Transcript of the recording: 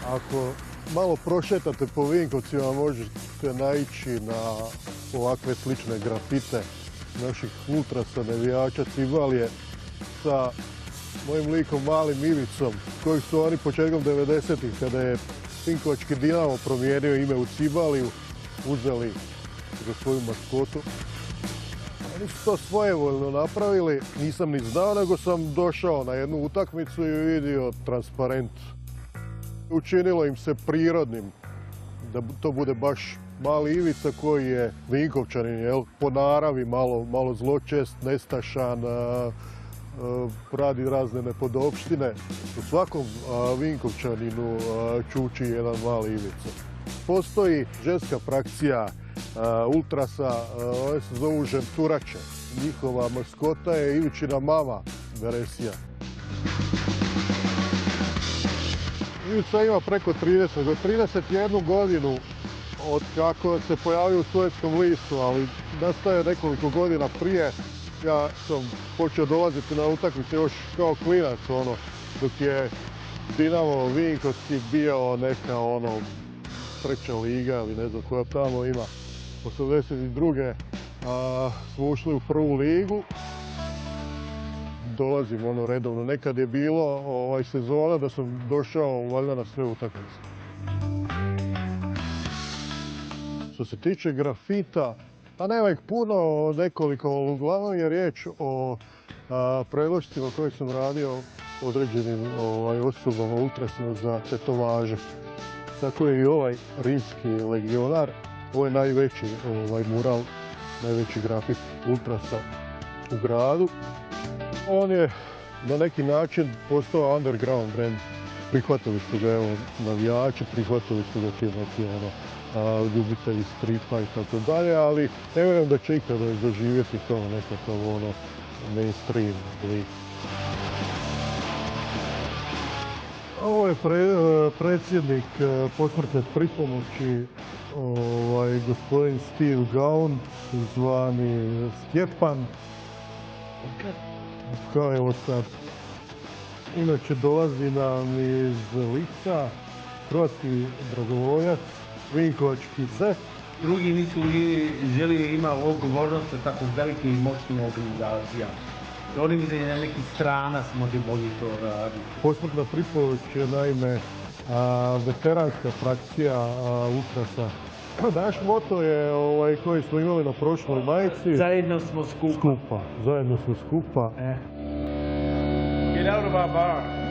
Ako malo prošetate po Vinkovcima možete naići na ovakve slične grafite naših ultrasa navijača Cibalije sa mojim likom Malim Ivicom, kojeg su oni početkom 90-ih, kada je vinkovački Dinamo promijenio ime u Cibaliju, uzeli za svoju maskotu. Oni su to svojevoljno napravili, nisam ni znao, nego sam došao na jednu utakmicu i vidio transparent. Učinilo im se prirodnim da to bude baš Mali Ivica koji je Vinkovčanin, po naravi malo zločest, nestašan, radi razne nepodopštine. U svakom Vinkovčaninu čuči jedan Mali Ivica. Postoji ženska frakcija ultrasa, one se zovu Ženturače. Njihova maskota je Ivičina mama, Veresija. Ivica ima preko 31 godinu od kako se pojavio u Sovjetskom listu, ali nastaje nekoliko godina prije. Ja sam počeo dolaziti na utakmice još kao klinac, dok je Dinamo Vinkovci bio neka treća liga ili ne znam koja tamo ima. 82. smo ušli u prvu ligu. Dolazim redovno. Nekad je bilo sezona da sam došao valjda na sve utakmice. Što se tiče grafita, pa nema ih puno, nekoliko, ali uglavnom je riječ o predlošcima koje sam radio određenim osobama ultrasima za tetovaže. Tako je i ovaj rimski legionar. Ovo je najveći mural, najveći grafit ultrasa u gradu. On je na neki način postao underground brand. Prihvatili su ga navijači, prihvatili su ga ti neki ljubitelji stripa i tako dalje, ali ne vjerujem da će ikada zaživjeti kao nekakav mainstream lik. Ovo je predsjednik posmrtne pripomoći, gospodin Steve Gaun, zvani Stjepan. Kao evo sad. Inače dolazi nam iz Lica, hrvatski dragovoljac, vinkovački zet. Drugi nisu želi imati odgovornost za tako veliki i moćni organizacija. Oni misle da neki stranac može bolje to raditi. Posmrtna pripomoć je naime veteranska frakcija ultrasa. Naš moto je koji smo imali na prošloj majici. Zajedno smo skupa. Zajedno smo skupa. Get out of our bar.